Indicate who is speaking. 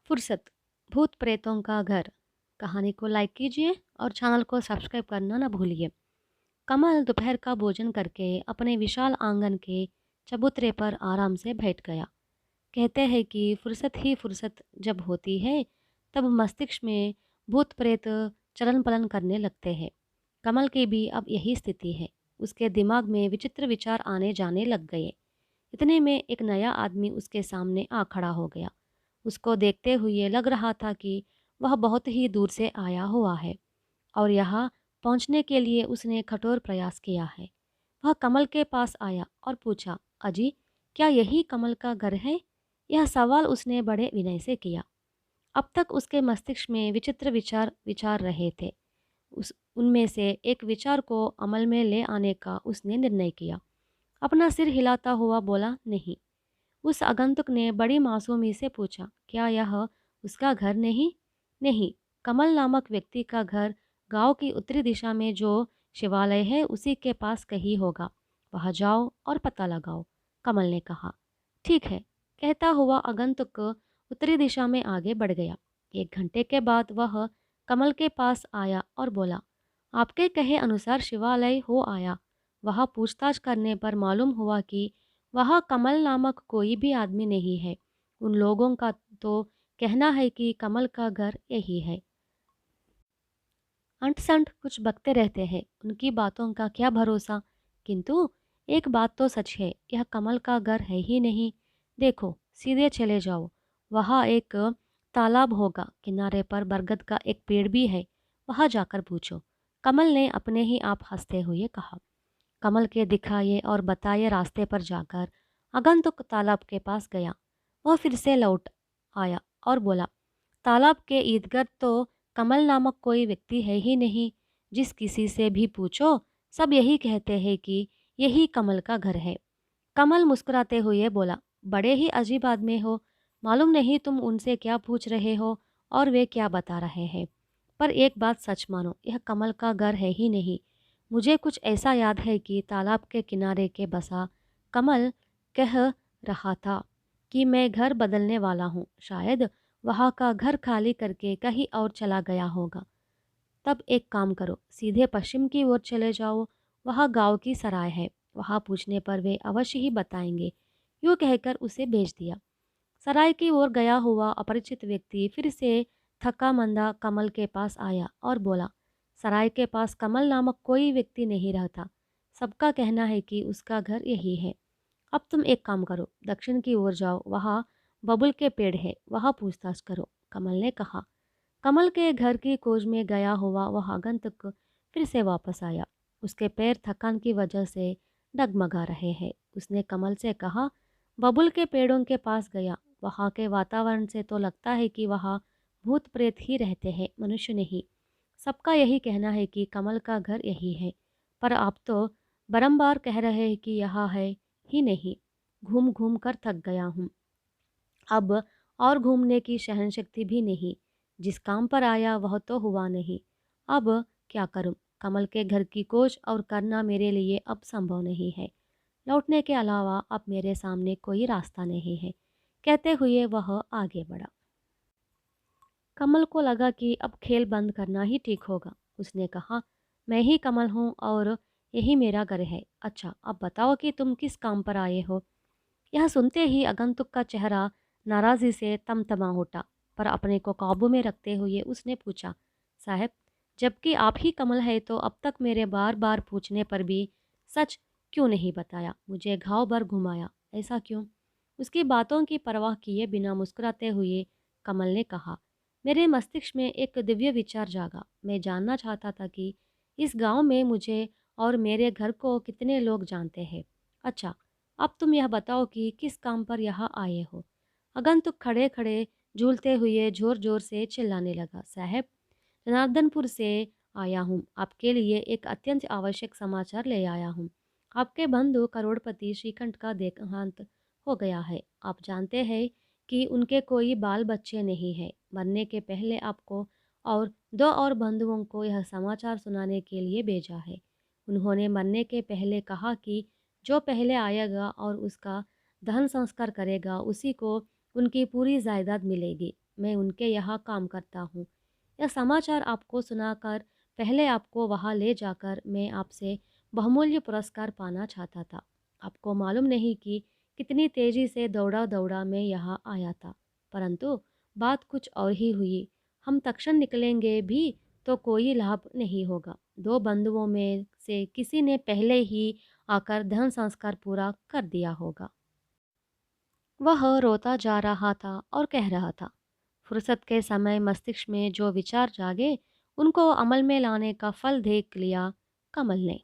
Speaker 1: फुर्सत भूत प्रेतों का घर कहानी को लाइक कीजिए और चैनल को सब्सक्राइब करना ना भूलिए। कमल दोपहर का भोजन करके अपने विशाल आंगन के चबूतरे पर आराम से बैठ गया। कहते हैं कि फुर्सत ही फुर्सत जब होती है तब मस्तिष्क में भूत प्रेत चलन पलन करने लगते हैं। कमल की भी अब यही स्थिति है। उसके दिमाग में विचित्र विचार आने जाने लग गए। इतने में एक नया आदमी उसके सामने आ खड़ा हो गया। उसको देखते हुए लग रहा था कि वह बहुत ही दूर से आया हुआ है और यहाँ पहुँचने के लिए उसने कठोर प्रयास किया है। वह कमल के पास आया और पूछा, अजी, क्या यही कमल का घर है? यह सवाल उसने बड़े विनय से किया। अब तक उसके मस्तिष्क में विचित्र विचार विचार रहे थे। उस उनमें से एक विचार को अमल में ले आने का उसने निर्णय किया। अपना सिर हिलाता हुआ बोला, नहीं। उस आगंतुक ने बड़ी मासूमी से पूछा, क्या यह उसका घर नहीं? नहीं, कमल नामक व्यक्ति का घर गांव की उत्तरी दिशा में जो शिवालय है उसी के पास कहीं होगा। वहां जाओ और पता लगाओ, कमल ने कहा। ठीक है, कहता हुआ आगंतुक उत्तरी दिशा में आगे बढ़ गया। 1 घंटे के बाद वह कमल के पास आया और बोला, आपके कहे अनुसार शिवालय हो आया। वहां पूछताछ करने पर मालूम हुआ कि वहाँ कमल नामक कोई भी आदमी नहीं है। उन लोगों का तो कहना है कि कमल का घर यही है। अंट-संट कुछ बकते रहते हैं, उनकी बातों का क्या भरोसा। किंतु एक बात तो सच है, यह कमल का घर है ही नहीं। देखो, सीधे चले जाओ, वहाँ एक तालाब होगा, किनारे पर बरगद का एक पेड़ भी है, वहाँ जाकर पूछो। कमल ने अपने ही आप हंसते हुए कहा। कमल के दिखाए और बताए रास्ते पर जाकर आगंतुक तालाब के पास गया। वह फिर से लौट आया और बोला, तालाब के इर्द-गिर्द तो कमल नामक कोई व्यक्ति है ही नहीं। जिस किसी से भी पूछो, सब यही कहते हैं कि यही कमल का घर है। कमल मुस्कुराते हुए बोला, बड़े ही अजीब आदमी हो। मालूम नहीं तुम उनसे क्या पूछ रहे हो और वे क्या बता रहे हैं। पर एक बात सच मानो, यह कमल का घर है ही नहीं। मुझे कुछ ऐसा याद है कि तालाब के किनारे के बसा कमल कह रहा था कि मैं घर बदलने वाला हूँ। शायद वहाँ का घर खाली करके कहीं और चला गया होगा। तब एक काम करो, सीधे पश्चिम की ओर चले जाओ, वहाँ गांव की सराय है, वहाँ पूछने पर वे अवश्य ही बताएंगे। यूँ कहकर उसे भेज दिया। सराय की ओर गया हुआ अपरिचित व्यक्ति फिर से थका मंदा कमल के पास आया और बोला, सराय के पास कमल नामक कोई व्यक्ति नहीं रहता। सबका कहना है कि उसका घर यही है। अब तुम एक काम करो, दक्षिण की ओर जाओ, वहाँ बबुल के पेड़ है, वहाँ पूछताछ करो, कमल ने कहा। कमल के घर की खोज में गया हुआ वह आगंतुक फिर से वापस आया। उसके पैर थकान की वजह से डगमगा रहे हैं। उसने कमल से कहा, बबुल के पेड़ों के पास गया। वहाँ के वातावरण से तो लगता है कि वहाँ भूत प्रेत ही रहते हैं, मनुष्य नहीं। सबका यही कहना है कि कमल का घर यही है, पर आप तो बारंबार कह रहे हैं कि यहाँ है ही नहीं। घूम घूम कर थक गया हूँ, अब और घूमने की सहनशक्ति भी नहीं। जिस काम पर आया वह तो हुआ नहीं, अब क्या करूं? कमल के घर की खोज और करना मेरे लिए अब संभव नहीं है। लौटने के अलावा अब मेरे सामने कोई रास्ता नहीं है। कहते हुए वह आगे बढ़ा। कमल को लगा कि अब खेल बंद करना ही ठीक होगा। उसने कहा, मैं ही कमल हूँ और यही मेरा घर है। अच्छा, अब बताओ कि तुम किस काम पर आए हो? यह सुनते ही आगंतुक का चेहरा नाराज़ी से तमतमा उठा, पर अपने को काबू में रखते हुए उसने पूछा, साहब, जबकि आप ही कमल है तो अब तक मेरे बार बार पूछने पर भी सच क्यों नहीं बताया? मुझे घाव भर घुमाया, ऐसा क्यों? उसकी बातों की परवाह किए बिना मुस्कुराते हुए कमल ने कहा, मेरे मस्तिष्क में एक दिव्य विचार जागा। मैं जानना चाहता था कि इस गांव में मुझे और मेरे घर को कितने लोग जानते हैं। अच्छा, अब तुम यह बताओ कि किस काम पर यहाँ आए हो? आगंतुक खड़े खड़े झूलते हुए जोर जोर से चिल्लाने लगा, साहब, जनार्दनपुर से आया हूँ। आपके लिए एक अत्यंत आवश्यक समाचार ले आया हूँ। आपके बंधु करोड़पति श्रीकंठ का देहांत हो गया है। आप जानते हैं कि उनके कोई बाल बच्चे नहीं है। मरने के पहले आपको और 2 और बंधुओं को यह समाचार सुनाने के लिए भेजा है। उन्होंने मरने के पहले कहा कि जो पहले आएगा और उसका दहन संस्कार करेगा उसी को उनकी पूरी जायदाद मिलेगी। मैं उनके यहाँ काम करता हूँ। यह समाचार आपको सुनाकर पहले आपको वहाँ ले जाकर मैं आपसे बहुमूल्य पुरस्कार पाना चाहता था। आपको मालूम नहीं कि कितनी तेजी से दौड़ा-दौड़ा मैं यहाँ आया था। परंतु बात कुछ और ही हुई। हम तक्षण निकलेंगे भी तो कोई लाभ नहीं होगा। 2 बंधुओं में से किसी ने पहले ही आकर धन संस्कार पूरा कर दिया होगा। वह रोता जा रहा था और कह रहा था, फुर्सत के समय मस्तिष्क में जो विचार जागे, उनको अमल में लाने का फल देख लिया कमल ने।